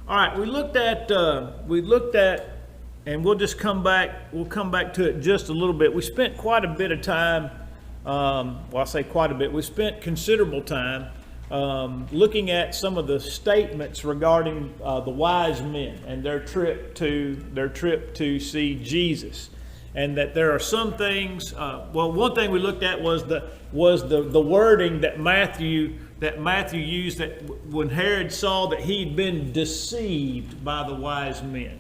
All right, we looked at, and we'll just come back. We'll come back to it just a little bit. We spent quite a bit of time. I say quite a bit. We spent considerable time looking at some of the statements regarding the wise men and their trip to see Jesus, and that there are some things. One thing we looked at was the wording that Matthew used, that when Herod saw that he'd been deceived by the wise men.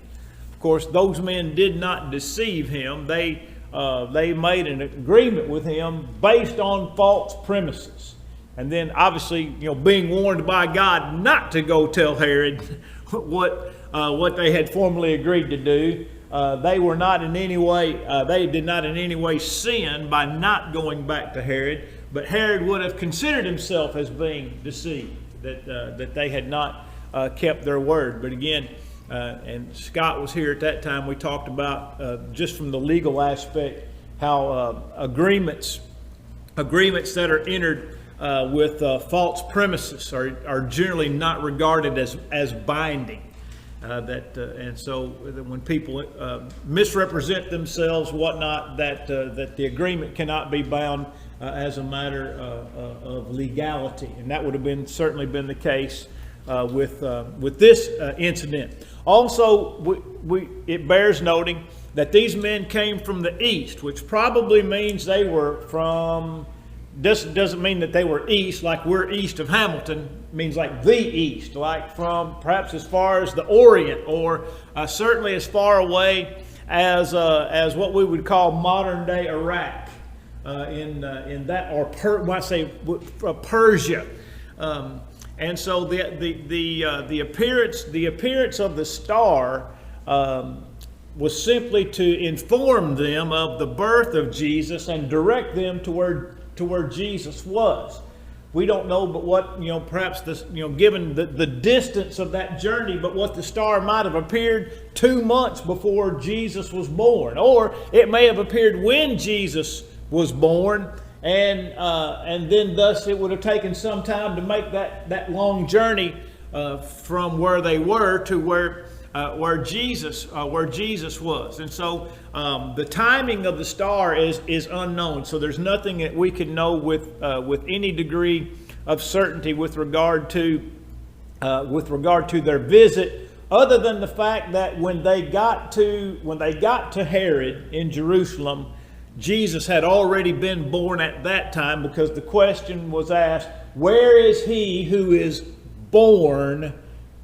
Of course, those men did not deceive him. They made an agreement with him based on false premises. And then obviously, being warned by God not to go tell Herod what they had formerly agreed to do, they were not in any way, they did not in any way sin by not going back to Herod. But Herod would have considered himself as being deceived, that they had not kept their word. But again, and Scott was here at that time, we talked about just from the legal aspect how agreements that are entered with false premises are generally not regarded as binding. And so when people misrepresent themselves, whatnot, that the agreement cannot be bound as a matter of legality, and that would have certainly been the case with this incident. Also, it bears noting that these men came from the east, which probably means they were from. Doesn't mean that they were east like we're east of Hamilton. It means like the east, like from perhaps as far as the Orient, or certainly as far away as what we would call modern day Iraq, in that, or Persia. And so the appearance of the star was simply to inform them of the birth of Jesus and direct them to where Jesus was. We don't know, but what, perhaps this, given the distance of that journey, but what the star might have appeared 2 months before Jesus was born, or it may have appeared when Jesus was born, and then thus it would have taken some time to make that long journey from where they were to where Jesus was. And so the timing of the star is unknown. So there's nothing that we can know with any degree of certainty with regard to their visit, other than the fact that when they got to Herod in Jerusalem, Jesus had already been born at that time, because the question was asked, "Where is he who is born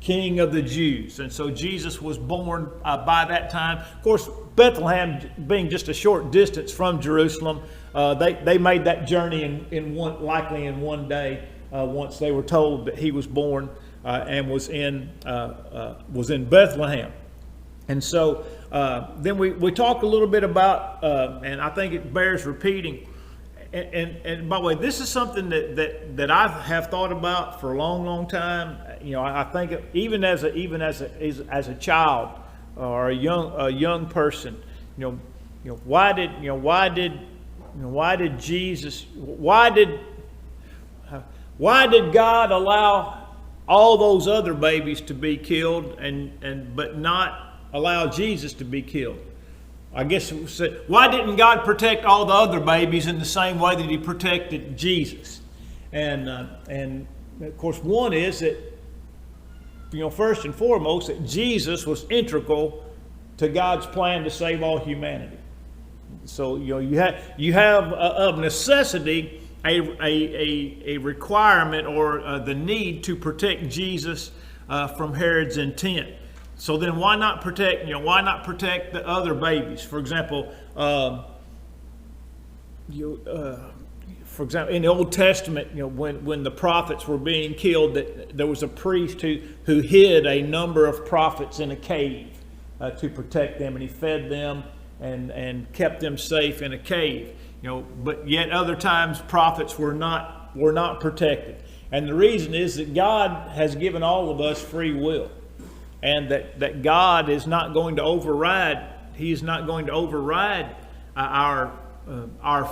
King of the Jews?" And so Jesus was born by that time. Of course, Bethlehem being just a short distance from Jerusalem, they made that journey likely in one day, once they were told that he was born and was in Bethlehem. And so then we talk a little bit about, and I think it bears repeating. And by the way, this is something that I have thought about for a long time. I think even as a child or a young person, why did God allow all those other babies to be killed but not allow Jesus to be killed? I guess it was, why didn't God protect all the other babies in the same way that he protected Jesus? And of course, one is that, first and foremost, that Jesus was integral to God's plan to save all humanity. So, you have of necessity a requirement, or the need to protect Jesus from Herod's intent. So then, why not protect the other babies? For example, in the Old Testament, when the prophets were being killed, that there was a priest who hid a number of prophets in a cave to protect them, and he fed them and kept them safe in a cave. But yet other times prophets were not protected, and the reason is that God has given all of us free will. And that God is not going to override. He is not going to override our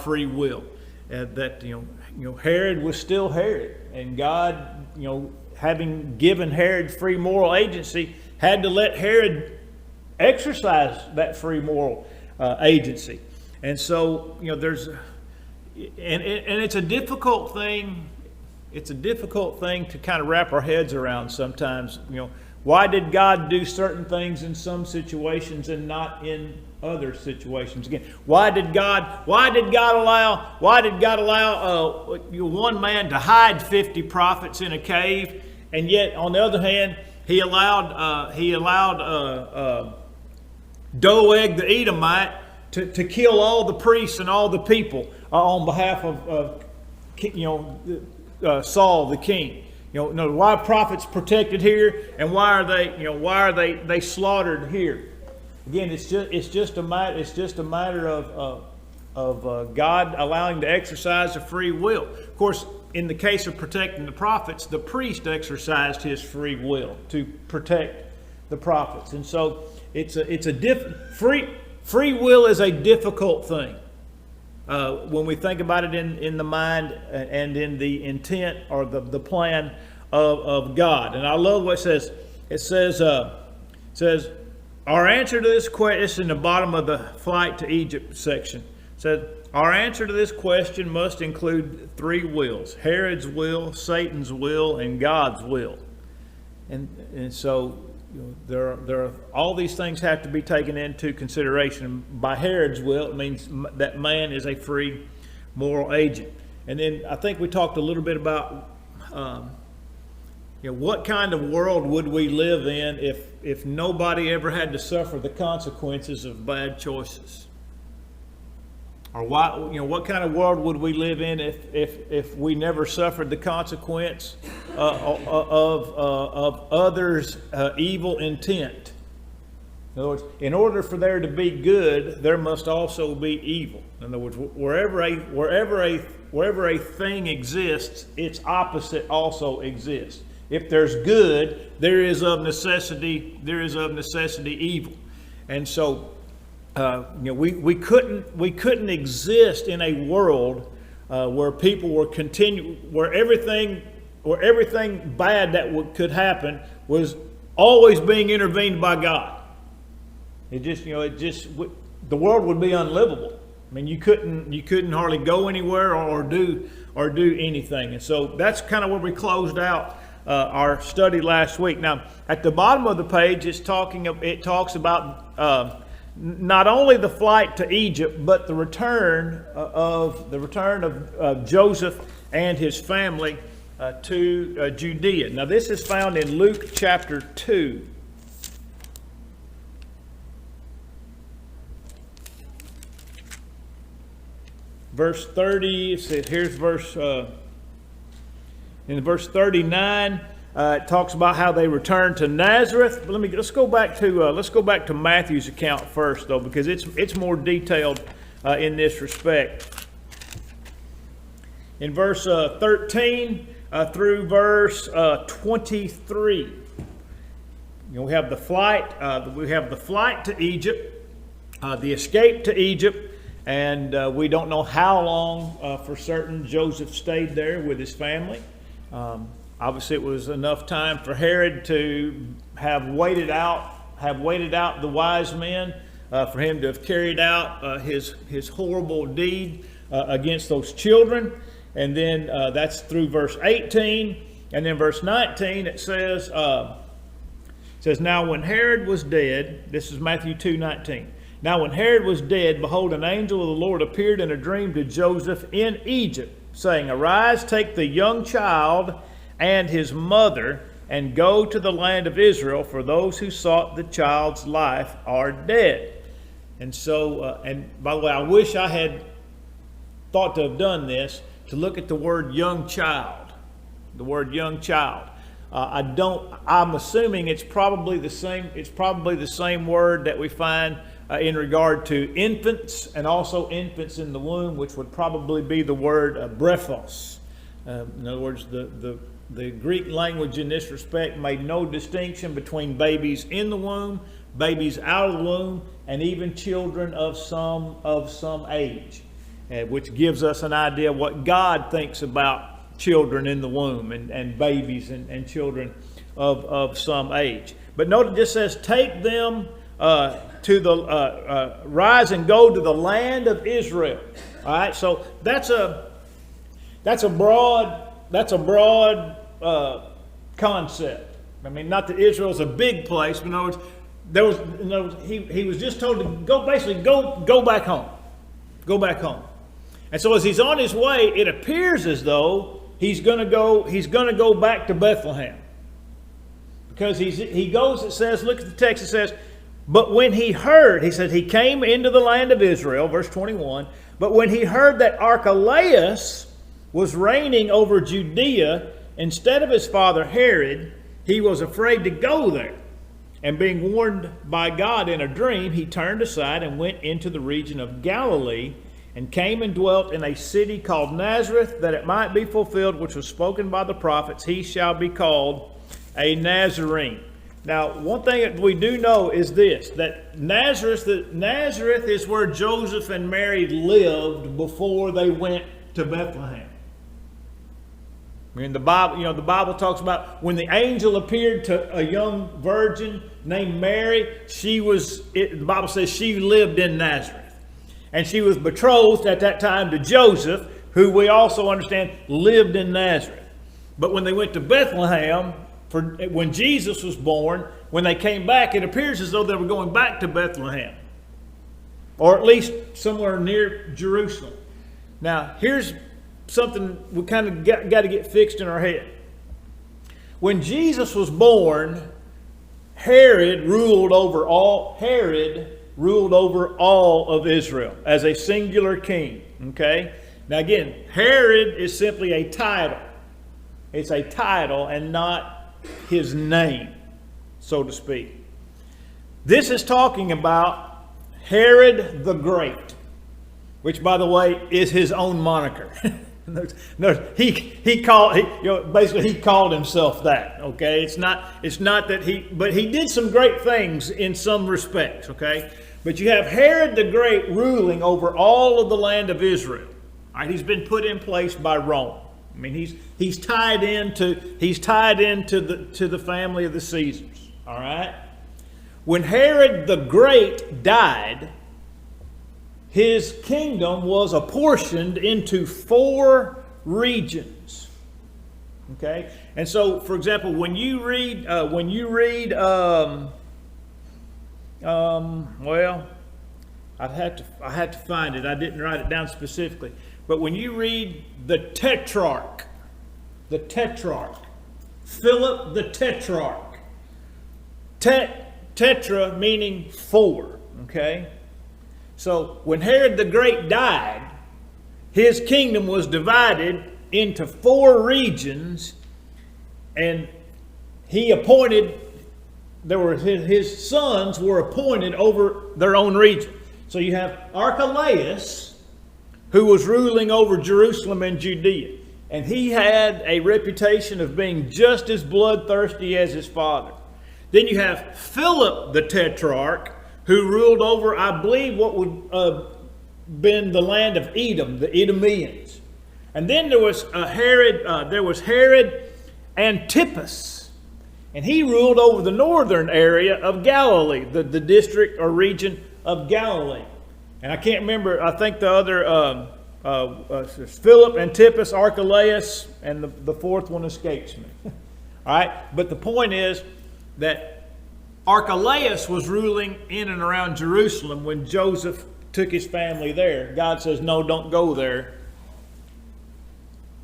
free will. Herod was still Herod, and God having given Herod free moral agency, had to let Herod exercise that free moral agency. And so, there's, and it's a difficult thing. It's a difficult thing to kind of wrap our heads around sometimes. Why did God do certain things in some situations and not in other situations? Again, why did God allow one man to hide 50 prophets in a cave, and yet on the other hand he allowed Doeg the Edomite to kill all the priests and all the people on behalf of Saul the king? Why are prophets protected here, and why are they slaughtered here? Again, it's just a matter of God allowing to exercise a free will. Of course, in the case of protecting the prophets, the priest exercised his free will to protect the prophets, and so free will is a difficult thing. When we think about it in the mind and in the intent or the plan of God. And I love what it says. It says, our answer to this question, it's in the bottom of the Flight to Egypt section. It says, our answer to this question must include three wills: Herod's will, Satan's will, and God's will. And so there are all these things have to be taken into consideration. By Herod's will, it means that man is a free moral agent. And then I think we talked a little bit about what kind of world would we live in if nobody ever had to suffer the consequences of bad choices? Or what kind of world would we live in if we never suffered the consequence of others' evil intent? In other words, in order for there to be good, there must also be evil. In other words, wherever a thing exists, its opposite also exists. If there's good, there is of necessity evil. And so we couldn't exist in a world where people were where everything bad that could happen was always being intervened by God. The world would be unlivable. I mean, you couldn't hardly go anywhere or do anything. And so that's kind of where we closed out our study last week. Now, at the bottom of the page, it talks about not only the flight to Egypt, but the return of Joseph and his family to Judea. Now, this is found in Luke chapter 2. Verse 30. It says, here's in verse 39. It talks about how they returned to Nazareth. But let's go back to Matthew's account first, though, because it's more detailed in this respect. In verse 13 through verse 23, we have the flight. We have the flight to Egypt, the escape to Egypt, and we don't know how long for certain Joseph stayed there with his family. Obviously, it was enough time for Herod to have waited out the wise men, for him to have carried out his horrible deed against those children. And then that's through verse 18. And then verse 19, it says, now when Herod was dead, this is Matthew 2:19. Now when Herod was dead, behold, an angel of the Lord appeared in a dream to Joseph in Egypt, saying, Arise, take the young child and his mother, and go to the land of Israel, for those who sought the child's life are dead. And so, and by the way, I wish I had thought to have done this, to look at the word young child. The word young child. I'm assuming it's probably the same word that we find in regard to infants, and also infants in the womb, which would probably be the word brephos. In other words, the Greek language in this respect made no distinction between babies in the womb, babies out of the womb, and even children of some age, which gives us an idea of what God thinks about children in the womb and babies and children of some age. But note it just says, take them rise and go to the land of Israel. All right, so that's a broad concept. I mean, not that Israel's a big place, but in other words, he was just told to go back home. Go back home. And so as he's on his way, it appears as though he's going to go back to Bethlehem. Because he goes, it says, look at the text, it says, but when he heard, he said, he came into the land of Israel, verse 21, but when he heard that Archelaus was reigning over Judea instead of his father Herod, he was afraid to go there. And being warned by God in a dream, he turned aside and went into the region of Galilee, and came and dwelt in a city called Nazareth, that it might be fulfilled which was spoken by the prophets, he shall be called a Nazarene. Now, one thing that we do know is this, that Nazareth is where Joseph and Mary lived before they went to Bethlehem. I mean, the Bible talks about when the angel appeared to a young virgin named Mary, the Bible says she lived in Nazareth. And she was betrothed at that time to Joseph, who we also understand lived in Nazareth. But when they went to Bethlehem, when Jesus was born, when they came back, it appears as though they were going back to Bethlehem. Or at least somewhere near Jerusalem. Now, here's something we kind of got to get fixed in our head. When Jesus was born, Herod ruled over all of Israel as a singular king. Okay? Now again, Herod is simply a title. It's a title and not his name, so to speak. This is talking about Herod the Great, which, by the way, is his own moniker. He called himself that. Okay, it's not that but he did some great things in some respects. Okay, but you have Herod the Great ruling over all of the land of Israel. All right, he's been put in place by Rome. I mean, he's tied into the family of the Caesars. All right, when Herod the Great died, his kingdom was apportioned into 4 regions. Okay, and so, for example, when you read, well, I had to find it. I didn't write it down specifically, but when you read the Tetrarch, Philip the Tetrarch, tetra meaning 4. Okay. So when Herod the Great died, his kingdom was divided into 4 regions, and his sons were appointed over their own region. So you have Archelaus, who was ruling over Jerusalem and Judea, and he had a reputation of being just as bloodthirsty as his father. Then you have Philip the Tetrarch, who ruled over, I believe, what would been the land of Edom, the Edomians. And then there was Herod Antipas, and he ruled over the northern area of Galilee, the district or region of Galilee. And I can't remember, I think the other, Philip, Antipas, Archelaus, and the 4th one escapes me. All right, but the point is that Archelaus was ruling in and around Jerusalem when Joseph took his family there. God says, no, don't go there.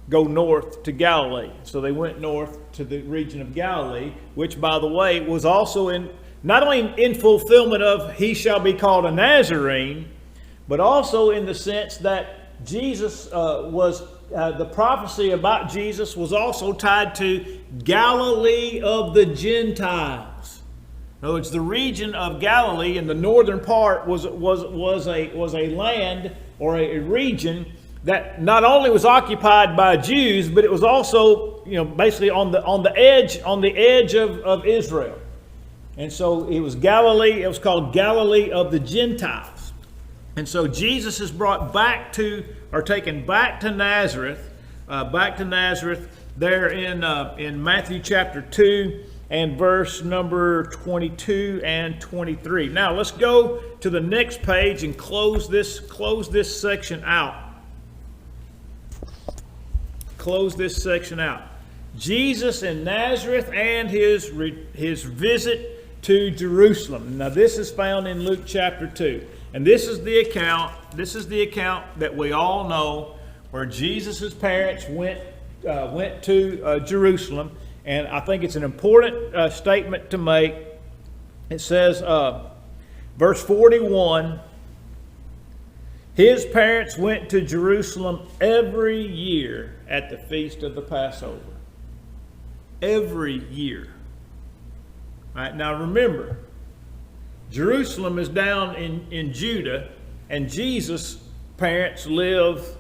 Go north to Galilee. So they went north to the region of Galilee, which, by the way, was also not only in fulfillment of he shall be called a Nazarene, but also in the sense that Jesus the prophecy about Jesus was also tied to Galilee of the Gentiles. In other words, the region of Galilee in the northern part was a land or a region that not only was occupied by Jews, but it was also, basically on the edge of Israel. And so it was Galilee. It was called Galilee of the Gentiles. And so Jesus is taken back to Nazareth back to Nazareth there in Matthew chapter 2 and verse number 22 and 23. Now let's go to the next page and close this section out. Close this section out. Jesus in Nazareth and his visit to Jerusalem. Now this is found in Luke chapter 2. And this is the account that we all know where Jesus' parents went to Jerusalem. And I think it's an important statement to make. It says, verse 41, his parents went to Jerusalem every year at the feast of the Passover. Every year. All right, now remember, Jerusalem is down in Judah, and Jesus' parents live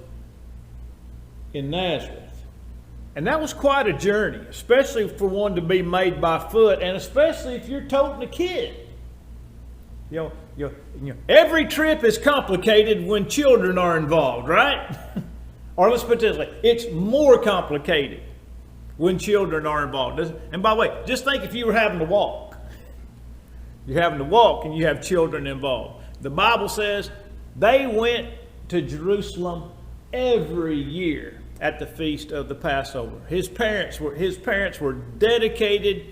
in Nazareth. And that was quite a journey, especially for one to be made by foot, and especially if you're toting a kid. You know, every trip is complicated when children are involved, right? Or let's put it this way, it's more complicated when children are involved. And by the way, just think if you were having to walk. You're having to walk and you have children involved. The Bible says they went to Jerusalem every year at the feast of the Passover. His parents were dedicated,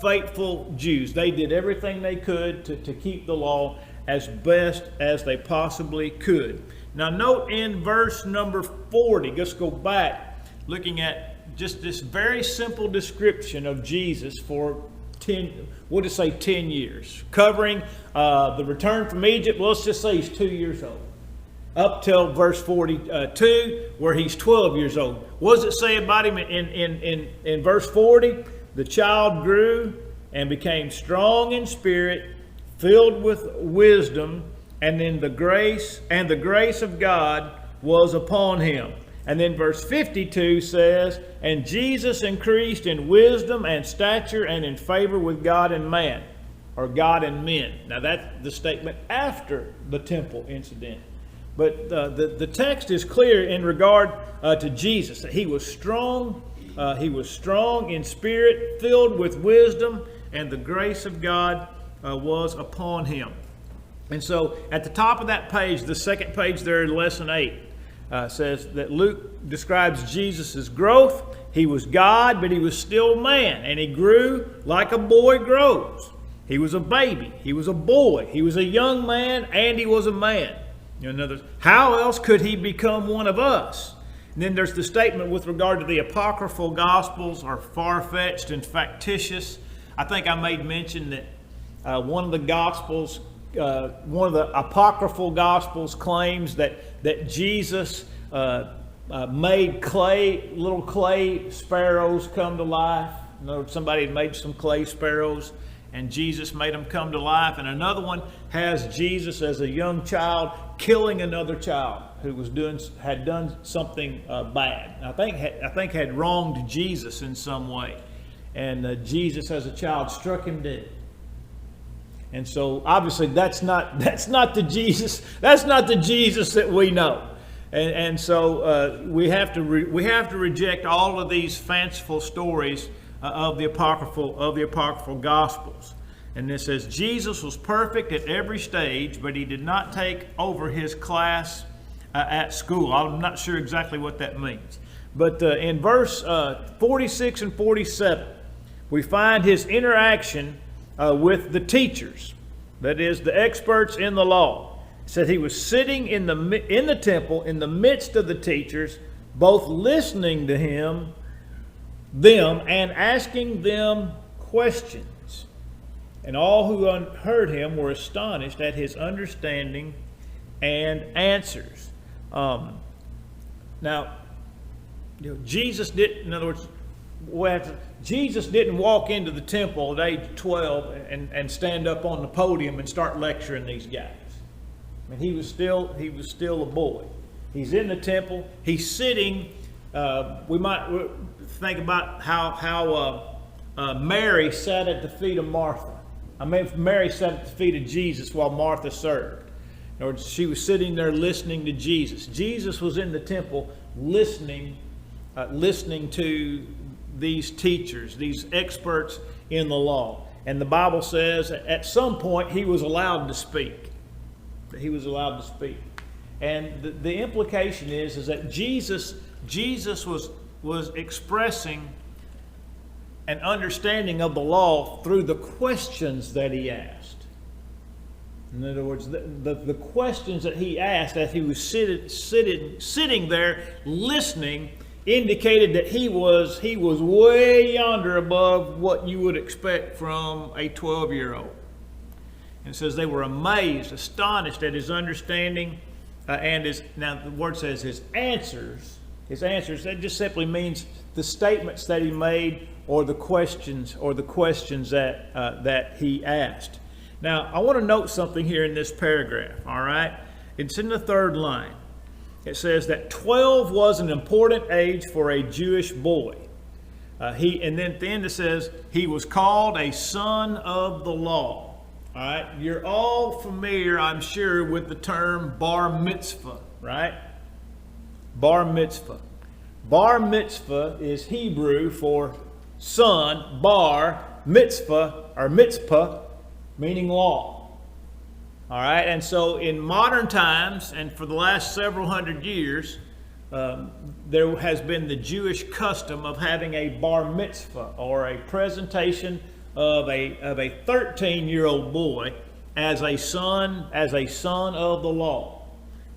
faithful Jews. They did everything they could to keep the law as best as they possibly could. Now note in verse number 40, let's go back, looking at just this very simple description of Jesus for 10 years, covering the return from Egypt. Well, let's just say he's 2 years old. Up till verse 42, where he's 12 years old. What does it say about him in verse 40? The child grew and became strong in spirit, filled with wisdom, and then the grace of God was upon him. And then verse 52 says, and Jesus increased in wisdom and stature and in favor with God and man, or God and men. Now that's the statement after the temple incident. But the text is clear in regard to Jesus, that he was strong in spirit, filled with wisdom, and the grace of God was upon him. And so at the top of that page, the second page there in lesson 8, says that Luke describes Jesus' growth. He was God, but he was still man, and he grew like a boy grows. He was a baby, he was a boy, he was a young man, and he was a man. In other words, how else could he become one of us? And then there's the statement with regard to the apocryphal gospels are far-fetched and factitious. I think I made mention that one of the gospels, one of the apocryphal gospels claims that Jesus made little clay sparrows come to life. In other words, somebody had made some clay sparrows and Jesus made them come to life. And another one has Jesus as a young child killing another child who had done something bad. I think had wronged Jesus in some way, and Jesus as a child struck him dead. And so obviously that's not the Jesus that we know. And so we have to reject all of these fanciful stories of the apocryphal gospels. And it says Jesus was perfect at every stage, but he did not take over his class at school. I'm not sure exactly what that means. But in verse 46 and 47, we find his interaction with the teachers, that is, the experts in the law. It said he was sitting in the temple in the midst of the teachers, both listening to them and asking them questions. And all who heard him were astonished at his understanding and answers. Now, Jesus didn't. In other words, Jesus didn't walk into the temple at age 12 and stand up on the podium and start lecturing these guys. I mean, he was still a boy. He's in the temple. He's sitting. We might think about how Mary sat at the feet of Martha. Mary sat at the feet of Jesus while Martha served. In other words, she was sitting there listening to Jesus. Jesus was in the temple listening listening to these teachers, these experts in the law. And the Bible says at some point he was allowed to speak. He was allowed to speak. And the implication is that Jesus was expressing an understanding of the law through the questions that he asked. In other words, the questions that he asked as he was sitting there listening indicated that he was way yonder above what you would expect from a 12-year-old. And it says they were amazed, astonished at his understanding, now the word says his answers. That just simply means the statements that he made or the questions that he asked. Now, I want to note something here in this paragraph, all right? It's in the third line. It says that 12 was an important age for a Jewish boy. And then at the end it says, he was called a son of the law. All right? You're all familiar, I'm sure, with the term bar mitzvah, right? Bar mitzvah. Bar mitzvah is Hebrew for son, bar, mitzvah, or mitzpah, meaning law. All right, and so in modern times, and for the last several hundred years, there has been the Jewish custom of having a bar mitzvah, or a presentation of a 13-year-old boy as a son of the law.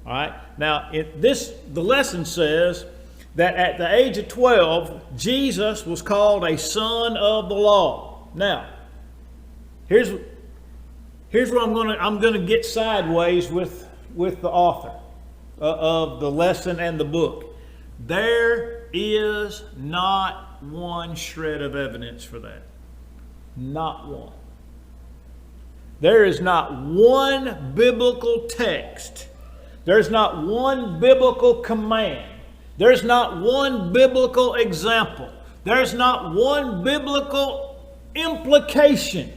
All right. Now, the lesson says that at the age of 12, Jesus was called a son of the law. Now, here's where I'm going to get sideways with the author of the lesson and the book. There is not one shred of evidence for that. Not one. There is not one biblical text. There's not one biblical command. There's not one biblical example. There's not one biblical implication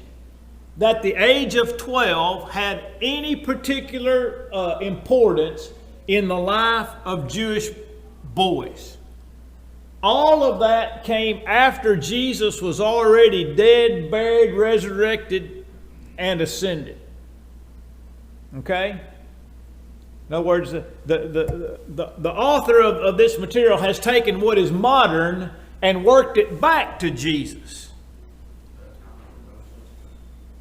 that the age of 12 had any particular importance in the life of Jewish boys. All of that came after Jesus was already dead, buried, resurrected, and ascended. Okay? In other words, the author of this material has taken what is modern and worked it back to Jesus.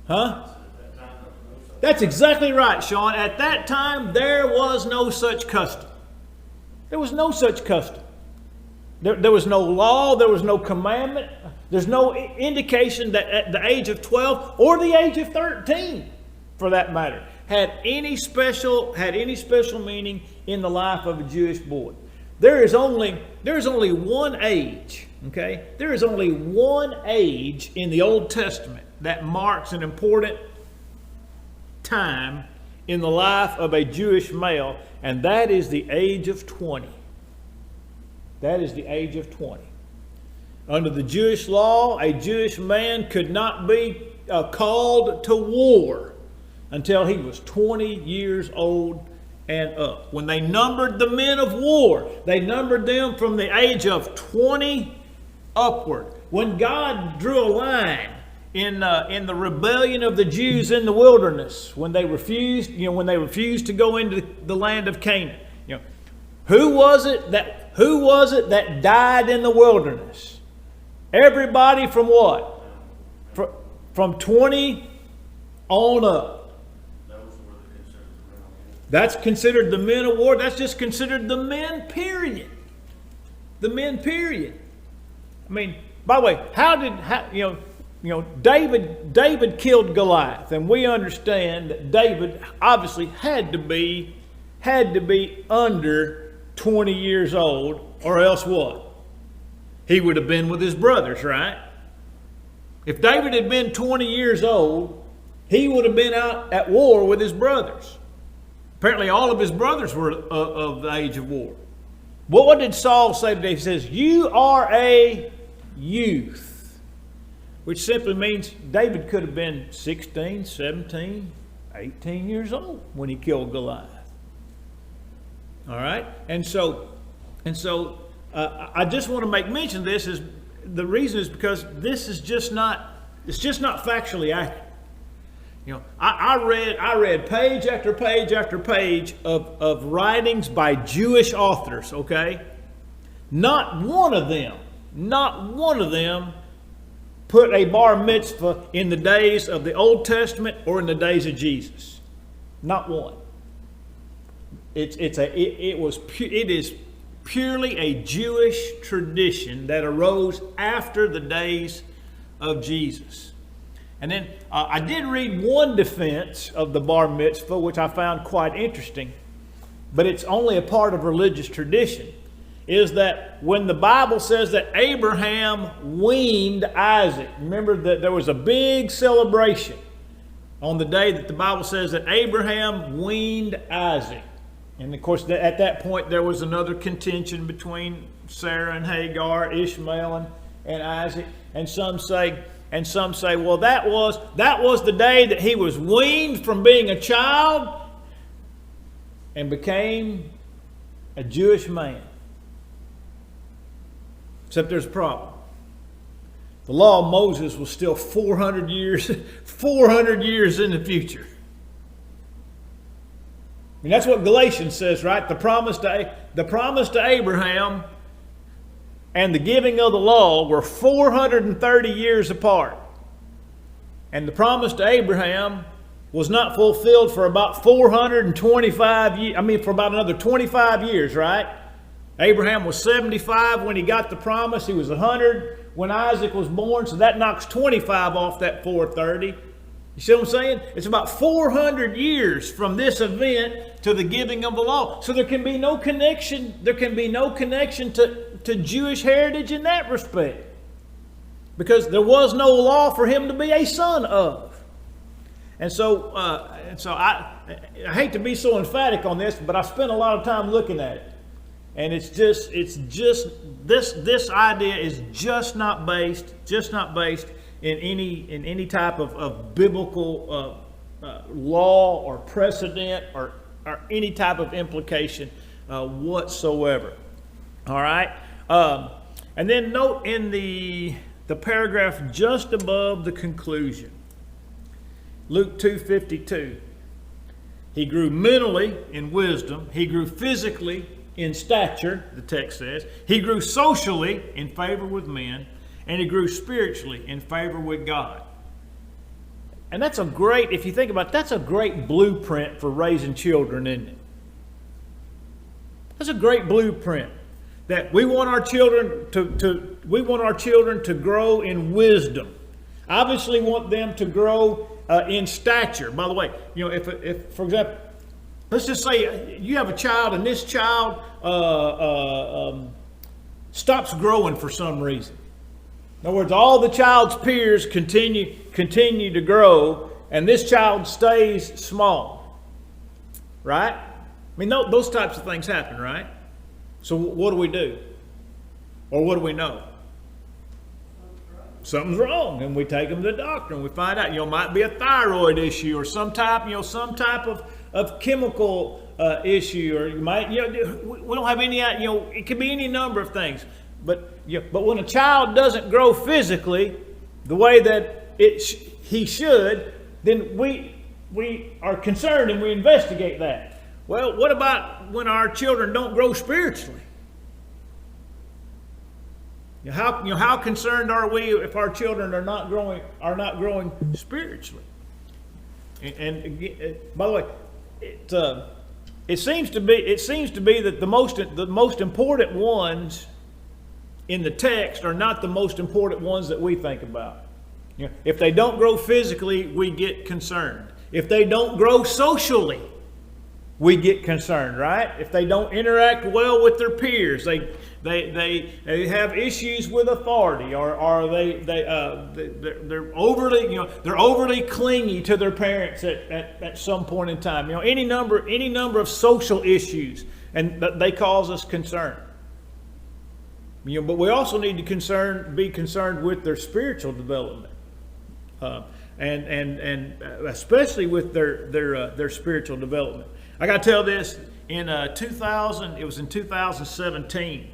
Huh? That's exactly right, Sean. At that time, there was no such custom. There was no such custom. There was no law. There was no commandment. There's no indication that at the age of 12 or the age of 13, for that matter, had any special meaning in the life of a Jewish boy. There is only one age. Okay, there is only one age in the Old Testament that marks an important time in the life of a Jewish male, and that is the age of 20. That is the age of 20. Under the Jewish law, a Jewish man could not be called to war until he was 20 years old and up. When they numbered the men of war, they numbered them from the age of 20 upward. When God drew a line in the rebellion of the Jews in the wilderness, when they refused to go into the land of Canaan, who was it that died in the wilderness? Everybody from what? From 20 on up. That's considered the men of war. That's just considered the men, period. The men, period. I mean, by the way, David killed Goliath, and we understand that David obviously had to be under 20 years old, or else what? He would have been with his brothers, right? If David had been 20 years old, he would have been out at war with his brothers. Apparently all of his brothers were of the age of war. But what did Saul say today? He says, "You are a youth," which simply means David could have been 16, 17, 18 years old when he killed Goliath. All right? And so I just want to make mention of this. Is the reason is because this is just not, it's just not factually accurate. You know, I read page after page after page of writings by Jewish authors, okay? Not one of them put a bar mitzvah in the days of the Old Testament or in the days of Jesus. Not one. It is purely a Jewish tradition that arose after the days of Jesus. And then I did read one defense of the bar mitzvah, which I found quite interesting, but it's only a part of religious tradition, is that when the Bible says that Abraham weaned Isaac, remember that there was a big celebration on the day that the Bible says that Abraham weaned Isaac. And of course, at that point, there was another contention between Sarah and Hagar, Ishmael and Isaac. And some say, well, that was the day that he was weaned from being a child and became a Jewish man. Except there's a problem. The law of Moses was still 400 years in the future. I mean, that's what Galatians says, right? The promise to Abraham and the giving of the law were 430 years apart. And the promise to Abraham was not fulfilled for about 425 years. I mean, for about another 25 years, right? Abraham was 75 when he got the promise. He was 100 when Isaac was born. So that knocks 25 off that 430. You see what I'm saying? It's about 400 years from this event to the giving of the law. So there can be no connection. There can be no connection to Jewish heritage in that respect, because there was no law for him to be a son of. And so I hate to be so emphatic on this, but I spent a lot of time looking at it, and it's just this idea is just not based in any type of biblical law or precedent or any type of implication whatsoever. All right? And then note in the paragraph just above the conclusion, Luke 2:52. He grew mentally in wisdom. He grew physically in stature, the text says. He grew socially in favor with men. And he grew spiritually in favor with God. And that's a great, if you think about it, that's a great blueprint for raising children, isn't it? That's a great blueprint. That we want our children to grow in wisdom. Obviously want them to grow in stature. By the way, you know, if for example, let's just say you have a child and this child stops growing for some reason. In other words, all the child's peers continue to grow, and this child stays small. Right? I mean, those types of things happen, right? So what do we do? Or what do we know? Something's wrong, and we take them to the doctor, and we find out, might be a thyroid issue or some type of chemical issue, or you might, we don't have any, it could be any number of things. But when a child doesn't grow physically the way that he should, then we are concerned and we investigate that. Well, what about when our children don't grow spiritually? How concerned are we if our children are not growing spiritually? And by the way, it seems to be that the most important ones in the text are not the most important ones that we think about. If they don't grow physically, we get concerned. If they don't grow socially, we get concerned, right? If they don't interact well with their peers, they have issues with authority, or they're overly clingy to their parents at some point in time. Any number of social issues, and they cause us concern. But we also need to be concerned with their spiritual development, and especially with their spiritual development. I got to tell this, in 2017,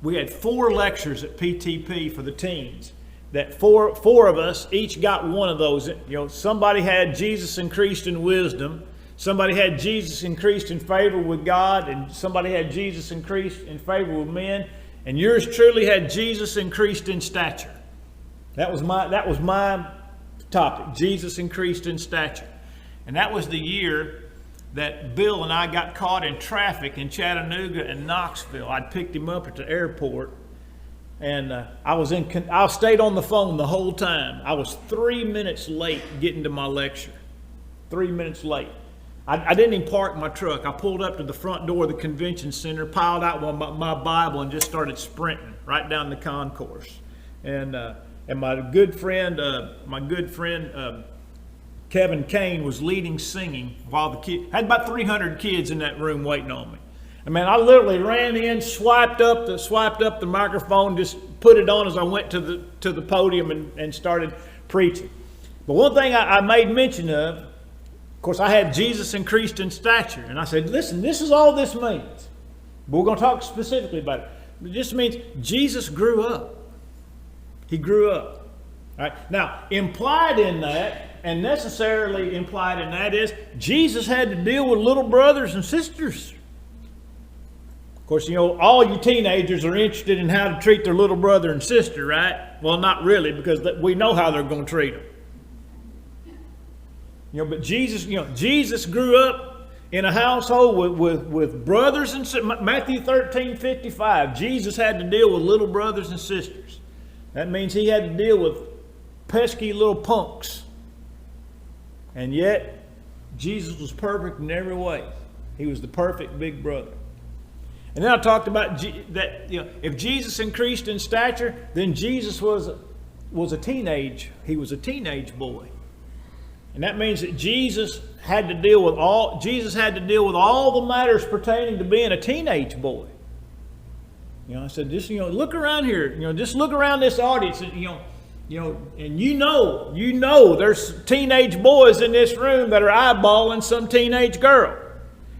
we had 4 lectures at PTP for the teens. That four of us each got one of those. Somebody had Jesus increased in wisdom. Somebody had Jesus increased in favor with God, and somebody had Jesus increased in favor with men. And yours truly had Jesus increased in stature. That was my topic. Jesus increased in stature. And that was the year that Bill and I got caught in traffic in Chattanooga and Knoxville. I'd picked him up at the airport, and I stayed on the phone the whole time. I was 3 minutes late getting to my lecture. 3 minutes late. I didn't even park my truck. I pulled up to the front door of the convention center, piled out my Bible, and just started sprinting right down the concourse. And my good friend Kevin Kane was leading singing while the kids had about 300 kids in that room waiting on me. And man, I literally ran in, swiped up the microphone, just put it on as I went to the podium and started preaching. But one thing I made mention of course, I had Jesus increased in stature, and I said, "Listen, this is all this means." But we're going to talk specifically about it. It just means Jesus grew up. He grew up. All right. Now, implied in that, and necessarily implied in that, is Jesus had to deal with little brothers and sisters. Of course, all you teenagers are interested in how to treat their little brother and sister, right? Well, not really, because we know how they're going to treat them. But Jesus grew up in a household with brothers and sisters. Matthew 13:55, Jesus had to deal with little brothers and sisters. That means he had to deal with pesky little punks. And yet, Jesus was perfect in every way. He was the perfect big brother. And then I talked about that if Jesus increased in stature, then Jesus was a teenage. He was a teenage boy. And that means that Jesus had to deal with all the matters pertaining to being a teenage boy. I said, just look around here. Just look around this audience. And there's teenage boys in this room that are eyeballing some teenage girl,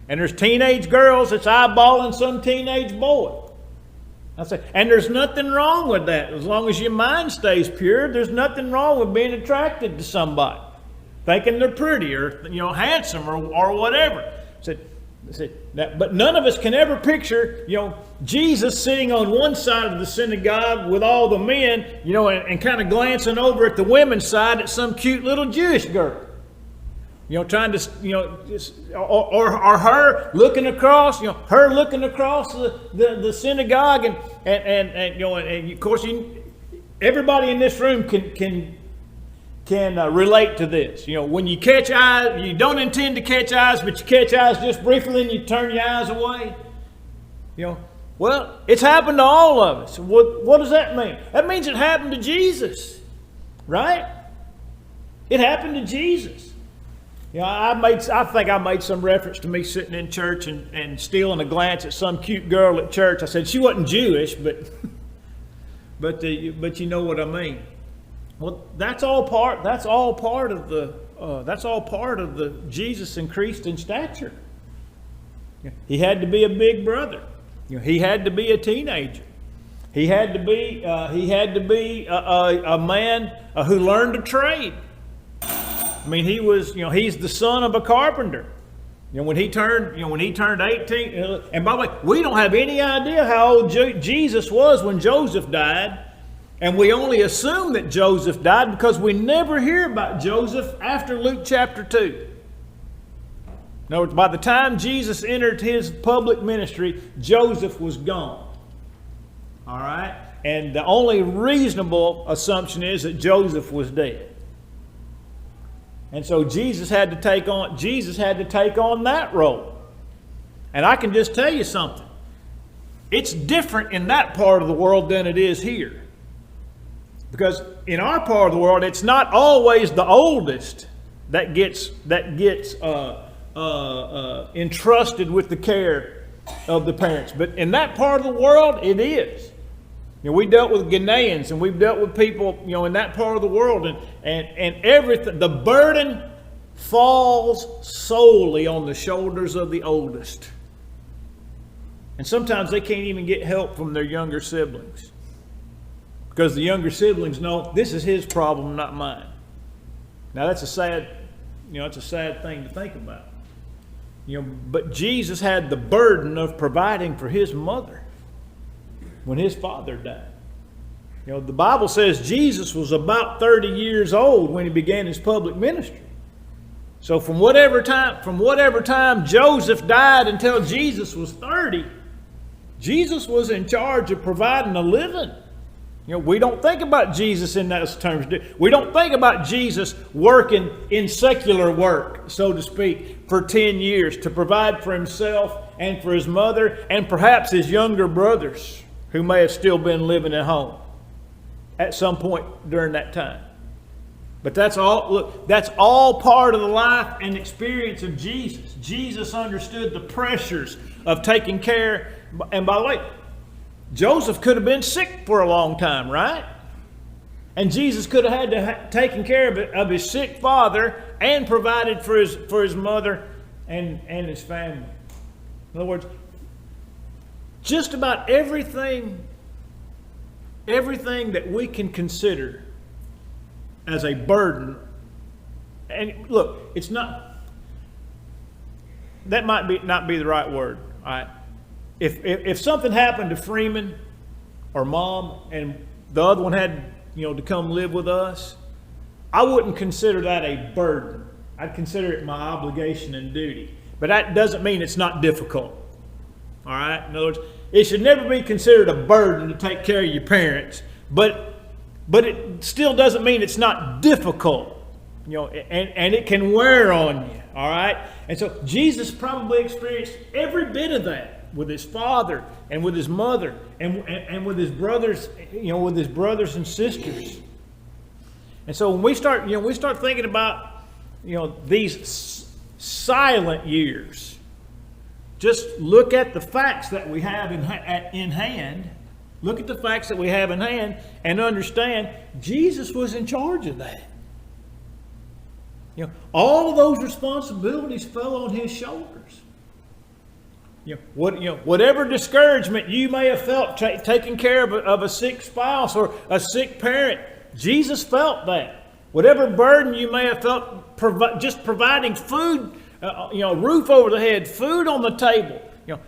and there's teenage girls that's eyeballing some teenage boy. I said, and there's nothing wrong with that as long as your mind stays pure. There's nothing wrong with being attracted to somebody, thinking they're pretty or handsome or whatever. But none of us can ever picture Jesus sitting on one side of the synagogue with all the men, and kind of glancing over at the women's side at some cute little Jewish girl, trying to or her looking across, the synagogue and of course everybody in this room can relate to this. When you catch eyes, you don't intend to catch eyes, but you catch eyes just briefly and you turn your eyes away. Well, it's happened to all of us. What does that mean? That means it happened to Jesus, right? It happened to Jesus. I think I made some reference to me sitting in church and stealing a glance at some cute girl at church. I said she wasn't Jewish, but you know what I mean. Well, that's all part of the Jesus increased in stature. He had to be a big brother. He had to be a teenager. He had to be a man who learned a trade. I mean, he's the son of a carpenter. When he turned 18, and by the way, we don't have any idea how old Jesus was when Joseph died. And we only assume that Joseph died because we never hear about Joseph after Luke chapter 2. In other words, by the time Jesus entered his public ministry, Joseph was gone. All right? And the only reasonable assumption is that Joseph was dead. And so Jesus had to take on that role. And I can just tell you something. It's different in that part of the world than it is here. Because in our part of the world, it's not always the oldest that gets entrusted with the care of the parents. But in that part of the world, it is. We dealt with Ghanaians, and we've dealt with people, in that part of the world, and everything. The burden falls solely on the shoulders of the oldest. And sometimes they can't even get help from their younger siblings, because the younger siblings know this is his problem, not mine. Now that's a sad thing to think about. But Jesus had the burden of providing for his mother when his father died. The Bible says Jesus was about 30 years old when he began his public ministry. So from whatever time Joseph died until Jesus was 30, Jesus was in charge of providing a living. We don't think about Jesus in those terms. We don't think about Jesus working in secular work, so to speak, for 10 years to provide for himself and for his mother and perhaps his younger brothers who may have still been living at home at some point during that time. But that's all part of the life and experience of Jesus. Jesus understood the pressures of taking care. And by the way, Joseph could have been sick for a long time, right? And Jesus could have had to taken care of his sick father and provided for his mother and his family. In other words, just about everything that we can consider as a burden. And look, it's not, that might not be the right word, all right? If something happened to Freeman or Mom and the other one had, to come live with us, I wouldn't consider that a burden. I'd consider it my obligation and duty. But that doesn't mean it's not difficult. All right? In other words, it should never be considered a burden to take care of your parents, but it still doesn't mean it's not difficult. And it can wear on you. All right? And so Jesus probably experienced every bit of that with his father and with his mother and with his brothers, with his brothers and sisters. And so when we start thinking about, these silent years, just look at the facts that we have in hand. Look at the facts that we have in hand and understand Jesus was in charge of that. All of those responsibilities fell on his shoulders. Whatever discouragement you may have felt taking care of a sick spouse or a sick parent, Jesus felt that. Whatever burden you may have felt just providing food, roof over the head, food on the table,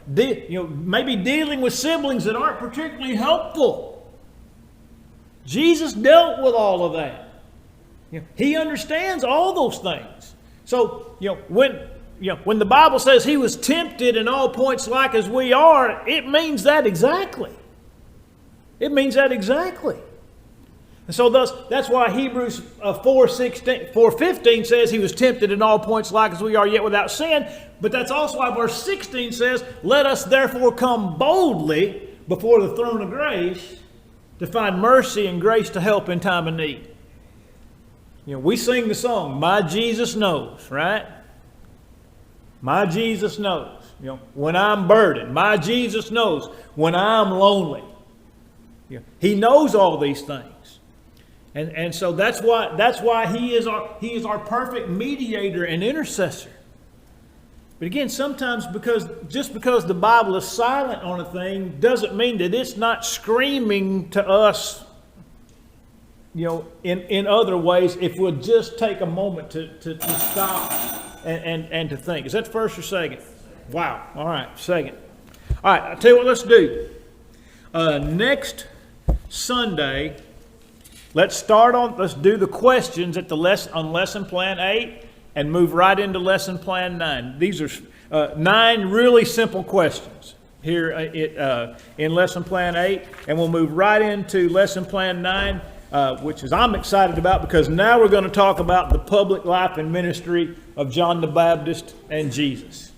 maybe dealing with siblings that aren't particularly helpful. Jesus dealt with all of that. He understands all those things. So, when the Bible says he was tempted in all points like as we are, it means that exactly. It means that exactly. And so that's why Hebrews 4:15 says he was tempted in all points like as we are, yet without sin. But that's also why verse 16 says, let us therefore come boldly before the throne of grace to find mercy and grace to help in time of need. We sing the song, My Jesus Knows, right? My Jesus knows, when I'm burdened. My Jesus knows when I'm lonely. He knows all these things. And so that's why he is our perfect mediator and intercessor. But again, sometimes just because the Bible is silent on a thing doesn't mean that it's not screaming to us, in other ways, if we'll just take a moment to stop and to think. Is that first or second? Wow. All right, second. All right, I'll tell you what let's do. Next Sunday, let's do the questions at on Lesson Plan 8 and move right into Lesson Plan 9. These are 9 really simple questions here in Lesson Plan 8, and we'll move right into Lesson Plan 9, which is I'm excited about, because now we're going to talk about the public life and ministry of John the Baptist and Jesus.